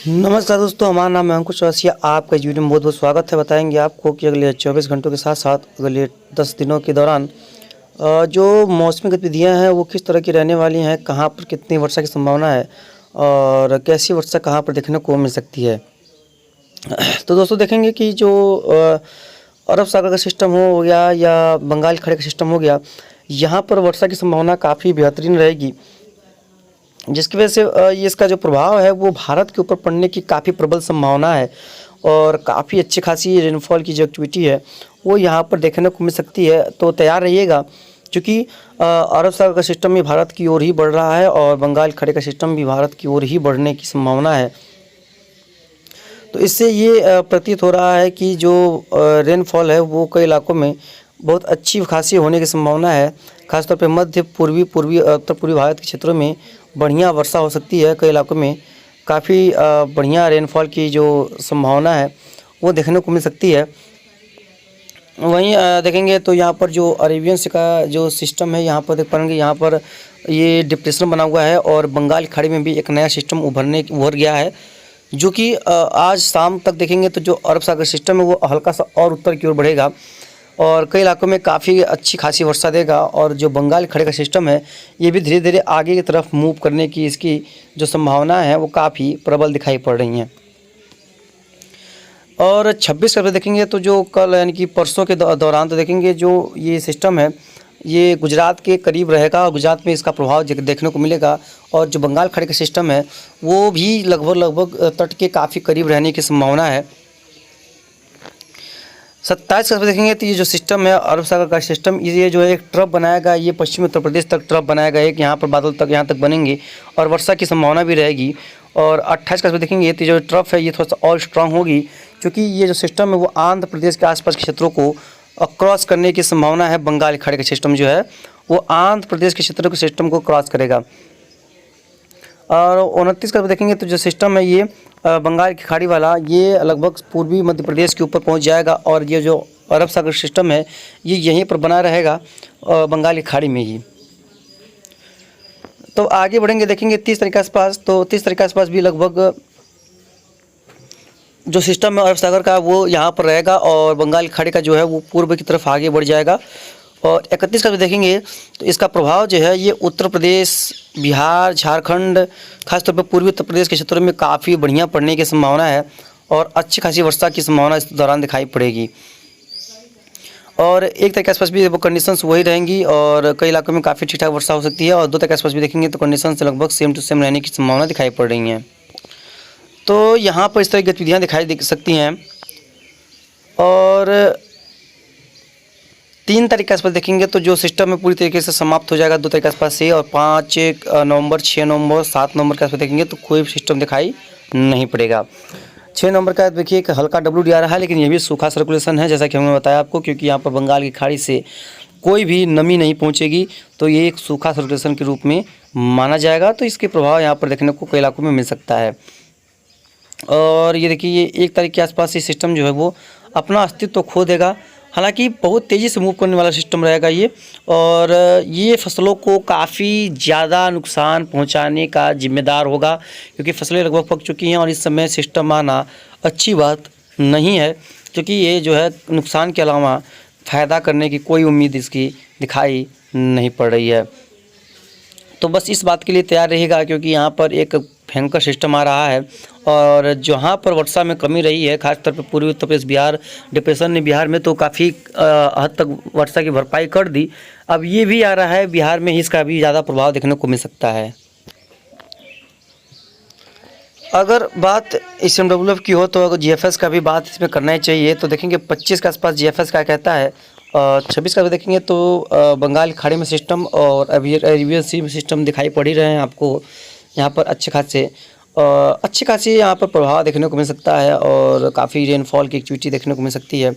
नमस्कार दोस्तों, हमारा नाम है अंकुश चौरसिया। आपका इस वीडियो में बहुत बहुत स्वागत है। बताएंगे आपको कि अगले 24 घंटों के साथ साथ अगले 10 दिनों के दौरान जो मौसमी गतिविधियां हैं वो किस तरह की रहने वाली हैं, कहां पर कितनी वर्षा की संभावना है और कैसी वर्षा कहां पर देखने को मिल सकती है। तो दोस्तों देखेंगे कि जो अरब सागर का सिस्टम हो गया या बंगाल खाड़ी का सिस्टम हो गया, यहाँ पर वर्षा की संभावना काफ़ी बेहतरीन रहेगी, जिसकी वजह से ये इसका जो प्रभाव है वो भारत के ऊपर पड़ने की काफ़ी प्रबल संभावना है और काफ़ी अच्छी खासी रेनफॉल की जो एक्टिविटी है वो यहाँ पर देखने को मिल सकती है। तो तैयार रहिएगा, क्योंकि अरब सागर का सिस्टम भी भारत की ओर ही बढ़ रहा है और बंगाल खाड़ी का सिस्टम भी भारत की ओर ही बढ़ने की संभावना है। तो इससे ये प्रतीत हो रहा है कि जो रेनफॉल है वो कई इलाकों में बहुत अच्छी खासी होने की संभावना है। खासतौर पे मध्य पूर्वी उत्तर पूर्वी भारत के क्षेत्रों में बढ़िया वर्षा हो सकती है। कई इलाकों में काफ़ी बढ़िया रेनफॉल की जो संभावना है वो देखने को मिल सकती है। वहीं देखेंगे तो यहाँ पर जो अरेबियन सी का जो सिस्टम है, यहाँ पर देख पाएंगे, यहाँ पर ये डिप्रेशन बना हुआ है और बंगाल खाड़ी में भी एक नया सिस्टम उभर गया है, जो कि आज शाम तक देखेंगे तो जो अरब सागर सिस्टम है वो हल्का सा और उत्तर की ओर बढ़ेगा और कई इलाकों में काफ़ी अच्छी खासी वर्षा देगा। और जो बंगाल खाड़ी का सिस्टम है ये भी धीरे धीरे आगे की तरफ मूव करने की इसकी जो संभावना है वो काफ़ी प्रबल दिखाई पड़ रही हैं। और 26 फरवरी देखेंगे तो जो कल यानी कि परसों के दौरान तो देखेंगे जो ये सिस्टम है ये गुजरात के करीब रहेगा और गुजरात में इसका प्रभाव देखने को मिलेगा। और जो बंगाल खाड़ी का सिस्टम है वो भी लगभग तट के काफ़ी करीब रहने की संभावना है। 27 फरवरी देखेंगे तो ये जो सिस्टम है अरब सागर का सिस्टम, ये जो है एक ट्रफ बनाएगा, ये पश्चिमी उत्तर प्रदेश तक ट्रफ बनाएगा, एक यहाँ पर बादल तक यहाँ तक बनेंगे और वर्षा की संभावना भी रहेगी। और 28 फरवरी देखेंगे तो जो ट्रफ है ये थोड़ा सा और स्ट्रांग होगी, क्योंकि ये जो सिस्टम है वो आंध्र प्रदेश के आसपास के क्षेत्रों को क्रॉस करने की संभावना है। बंगाल खाड़ी का सिस्टम जो है वो आंध्र प्रदेश के क्षेत्रों के सिस्टम को क्रॉस करेगा। और 29 फरवरी देखेंगे तो जो सिस्टम है ये बंगाल की खाड़ी वाला ये लगभग पूर्वी मध्य प्रदेश के ऊपर पहुंच जाएगा और ये जो अरब सागर सिस्टम है ये यहीं पर बना रहेगा बंगाल की खाड़ी में ही। तो आगे बढ़ेंगे देखेंगे 30 तारीख के आसपास, तो 30 तारीख के आसपास भी लगभग जो सिस्टम है अरब सागर का वो यहाँ पर रहेगा और बंगाल की खाड़ी का जो है वो पूर्व की तरफ आगे बढ़ जाएगा। और 31 का भी देखेंगे तो इसका प्रभाव जो है ये उत्तर प्रदेश, बिहार, झारखंड, खासतौर पर पूर्वी उत्तर प्रदेश के क्षेत्रों में काफ़ी बढ़िया पड़ने की संभावना है और अच्छी खासी वर्षा की संभावना इस दौरान दिखाई पड़ेगी। और 1 तारीख के आसपास भी वो कंडीशंस वही रहेंगी और कई इलाकों में काफ़ी ठीक ठाक वर्षा हो सकती है। और 2 तारीख के आसपास भी देखेंगे तो कंडीशंस लगभग सेम टू सेम रहने की संभावना दिखाई पड़ रही हैं। तो यहाँ पर इस तरह की गतिविधियाँ दिखाई दे सकती हैं। और 3 तारीख के आसपास देखेंगे तो जो सिस्टम है पूरी तरीके से समाप्त हो जाएगा 2 तारीख के आसपास से। और 5 नवंबर, 6 नवंबर, 7 नवंबर के आसपास देखेंगे तो कोई भी सिस्टम दिखाई नहीं पड़ेगा। 6 नवंबर का देखिए एक हल्का WD आ रहा है, लेकिन ये भी सूखा सर्कुलेशन है जैसा कि हमने बताया आपको, क्योंकि यहाँ पर बंगाल की खाड़ी से कोई भी नमी नहीं पहुँचेगी, तो ये एक सूखा सर्कुलेशन के रूप में माना जाएगा। तो इसके प्रभाव यहाँ पर देखने को कई इलाकों में मिल सकता है। और ये देखिए ये 1 तारीख के आसपास ये सिस्टम जो है वो अपना अस्तित्व खो देगा। हालांकि बहुत तेज़ी से मूव करने वाला सिस्टम रहेगा ये, और ये फसलों को काफ़ी ज़्यादा नुकसान पहुंचाने का जिम्मेदार होगा, क्योंकि फसलें लगभग पक चुकी हैं और इस समय सिस्टम आना अच्छी बात नहीं है, क्योंकि ये जो है नुकसान के अलावा फ़ायदा करने की कोई उम्मीद इसकी दिखाई नहीं पड़ रही है। तो बस इस बात के लिए तैयार रहेगा, क्योंकि यहाँ पर एक भयंकर सिस्टम आ रहा है और जहाँ पर वर्षा में कमी रही है खासतौर पर पूर्वी उत्तर प्रदेश, बिहार, डिप्रेशन ने बिहार में तो काफ़ी हद तक वर्षा की भरपाई कर दी। अब ये भी आ रहा है बिहार में, इसका भी ज़्यादा प्रभाव देखने को मिल सकता है। अगर बात SMWF की हो तो अगर GFS का भी बात इसमें करना ही चाहिए। तो देखेंगे 25 के आसपास GFS का कहता है। 26 का भी देखेंगे तो बंगाल खाड़ी में सिस्टम और अरेबियन सी में सिस्टम दिखाई पड़ ही रहे हैं आपको। यहाँ पर अच्छी खासी यहाँ पर प्रभाव देखने को मिल सकता है और काफ़ी रेनफॉल की एक्टिविटी देखने को मिल सकती है।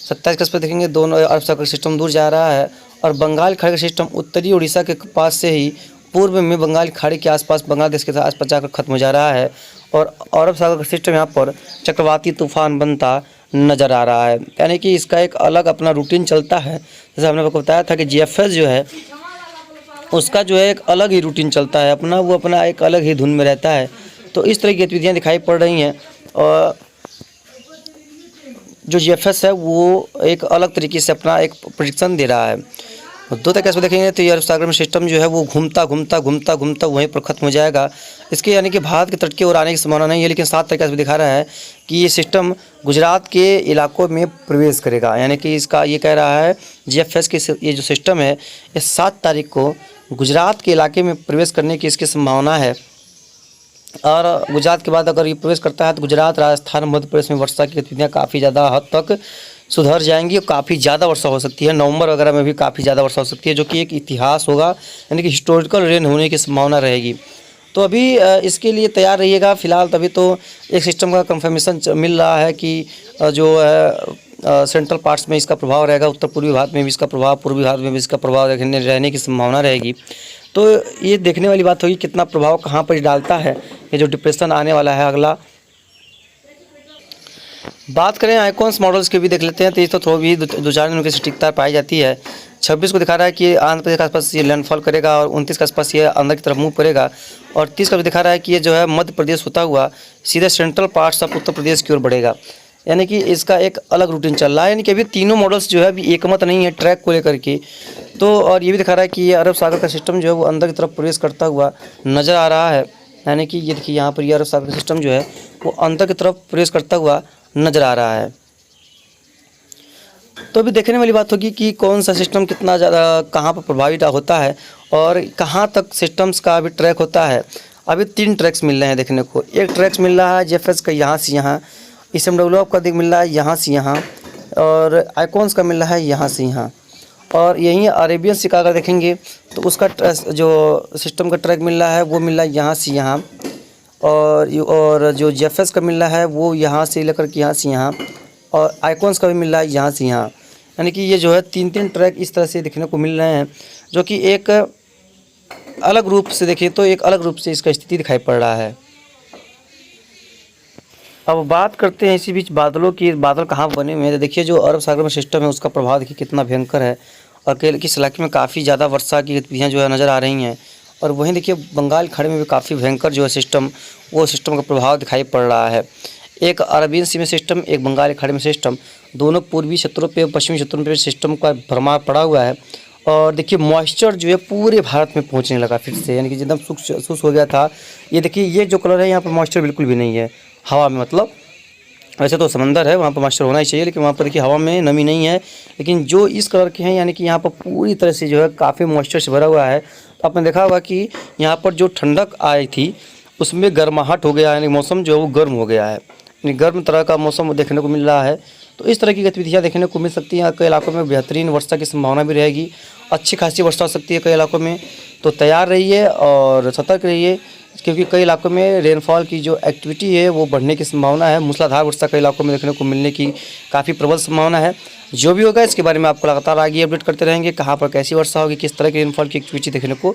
27 के आसपास देखेंगे दोनों अरब सागर सिस्टम दूर जा रहा है और बंगाल खाड़ी का सिस्टम उत्तरी उड़ीसा के पास से ही पूर्व में बंगाल खाड़ी के आसपास बांग्लादेश के आसपास जाकर ख़त्म हो जा रहा है और अरब सागर का सिस्टम यहाँ पर चक्रवाती तूफान बनता नज़र आ रहा है। यानी कि इसका एक अलग अपना रूटीन चलता है। जैसे हमने आपको बताया था कि GFS जो है उसका जो है एक अलग ही रूटीन चलता है अपना, वो अपना एक अलग ही धुन में रहता है। तो इस तरह की गतिविधियाँ दिखाई पड़ रही हैं। और जो जीएफएस है वो एक अलग तरीके से अपना एक प्रेडिक्शन दे रहा है। दो तरीके से देखेंगे तो ये अरब सागर में सिस्टम जो है वो घूमता वहीं पर ख़त्म हो जाएगा। इसके यानी कि भारत के तट की ओर आने की संभावना नहीं है, लेकिन 7 तरीके से दिखा रहा है कि ये सिस्टम गुजरात के इलाकों में प्रवेश करेगा। यानी कि इसका ये कह रहा है जीएफएस की ये जो सिस्टम है ये 7 तारीख को गुजरात के इलाके में प्रवेश करने की इसकी संभावना है। और गुजरात के बाद अगर ये प्रवेश करता है तो गुजरात, राजस्थान, मध्य प्रदेश में वर्षा की गतिविधियाँ काफ़ी ज़्यादा हद तक सुधर जाएंगी और काफ़ी ज़्यादा वर्षा हो सकती है। नवंबर वगैरह में भी काफ़ी ज़्यादा वर्षा हो सकती है, जो कि एक इतिहास होगा, यानी कि हिस्टोरिकल रेन होने की संभावना रहेगी। तो अभी इसके लिए तैयार रहिएगा। फिलहाल तभी तो एक सिस्टम का कंफर्मेशन मिल रहा है कि जो है सेंट्रल पार्ट्स में इसका प्रभाव रहेगा, उत्तर पूर्वी भारत में भी इसका प्रभाव, पूर्वी भारत में भी इसका प्रभाव रहने की संभावना रहेगी। तो ये देखने वाली बात होगी कितना प्रभाव कहाँ पर डालता है ये जो डिप्रेशन आने वाला है अगला। बात करें आइकॉन्स मॉडल्स के भी देख लेते हैं, तो ये तो थोड़ी भी 2-4 दिनों की सटीकता पाई जाती है। 26 को दिखा रहा है कि आंध्र प्रदेश के आसपास ये लैंडफॉल करेगा और 29 के आसपास ये अंदर की तरफ मूव करेगा। और 30 का भी दिखा रहा है कि ये जो है मध्य प्रदेश होता हुआ सीधे central parts of Uttar Pradesh की ओर बढ़ेगा। यानी कि इसका एक अलग रूटीन चल रहा है। यानी कि अभी तीनों मॉडल्स जो है अभी एकमत नहीं है ट्रैक को लेकर के। तो और ये भी दिखा रहा है कि ये अरब सागर का सिस्टम जो है वो अंदर की तरफ प्रवेश करता हुआ नज़र आ रहा है। यानी कि ये देखिए यहाँ पर ये अरब सागर का सिस्टम जो है वो अंदर की तरफ प्रवेश करता हुआ नज़र आ रहा है। तो अभी देखने वाली बात होगी कि कौन सा सिस्टम कितना ज़्यादा कहाँ पर प्रभावित होता है और कहाँ तक सिस्टम्स का अभी ट्रैक होता है। अभी 3 ट्रैक्स मिल रहे हैं देखने को। एक ट्रैक्स मिल रहा है जीएफएस का यहाँ से यहाँ, SMWF का मिल रहा है यहाँ से यहाँ, और आइकॉन्स का मिल रहा है यहाँ से यहाँ। और यहीं अरेबियन सी का अगर देखेंगे तो उसका जो सिस्टम का ट्रैक मिल रहा है वो मिल रहा है यहाँ से यहाँ, और जो जीएफएस का मिल रहा है वो यहाँ से लेकर के यहाँ से यहाँ, और आइकॉन्स का भी मिल रहा है यहाँ से यहाँ। यानी कि ये जो है 3-3 ट्रैक इस तरह से देखने को मिल रहे हैं, जो कि एक अलग रूप से देखें तो एक अलग रूप से इसका स्थिति दिखाई पड़ रहा है। अब बात करते हैं इसी बीच बादलों की। बादल कहाँ बने हुए हैं तो देखिए जो अरब सागर में सिस्टम है उसका प्रभाव देखिए कितना भयंकर है, और किस इलाके में काफ़ी ज़्यादा वर्षा की गतिविधियाँ जो है नज़र आ रही हैं। और वहीं देखिए बंगाल खाड़ी में भी काफ़ी भयंकर जो है सिस्टम, वो सिस्टम का प्रभाव दिखाई पड़ रहा है। एक अरबियन सी में सिस्टम, एक बंगाल खाड़ी में सिस्टम, दोनों पूर्वी क्षेत्रों पे पश्चिमी क्षेत्रों पे सिस्टम का भरमा पड़ा हुआ है। और देखिए मॉइस्चर जो है पूरे भारत में पहुंचने लगा फिर से, यानी कि एकदम शुष्क हो गया था। ये देखिए ये जो कलर है यहाँ पर मॉइस्चर बिल्कुल भी नहीं है हवा में। मतलब वैसे तो समंदर है, वहाँ पर मॉइस्चर होना ही चाहिए, लेकिन वहाँ पर देखिए हवा में नमी नहीं है। लेकिन जो इस कलर के हैं यानी कि यहाँ पर पूरी तरह से जो है काफ़ी मॉइस्चर से भरा हुआ है। तो आपने देखा होगा कि यहाँ पर जो ठंडक आई थी उसमें गर्माहट हो गया, यानी मौसम जो है वो गर्म हो गया है, यानी गर्म तरह का मौसम देखने को मिल रहा है। तो इस तरह की गतिविधियाँ देखने को मिल सकती हैं। कई इलाकों में बेहतरीन वर्षा की संभावना भी रहेगी, अच्छी खासी वर्षा हो सकती है कई इलाकों में। तो तैयार रहिए और सतर्क रहिए, क्योंकि कई इलाकों में रेनफॉल की जो एक्टिविटी है वो बढ़ने की संभावना है। मूसलाधार वर्षा कई इलाकों में देखने को मिलने की काफ़ी प्रबल संभावना है। जो भी होगा इसके बारे में आपको लगातार आगे अपडेट करते रहेंगे, कहाँ पर कैसी वर्षा होगी, किस तरह की रेनफॉल की एक्टिविटी देखने को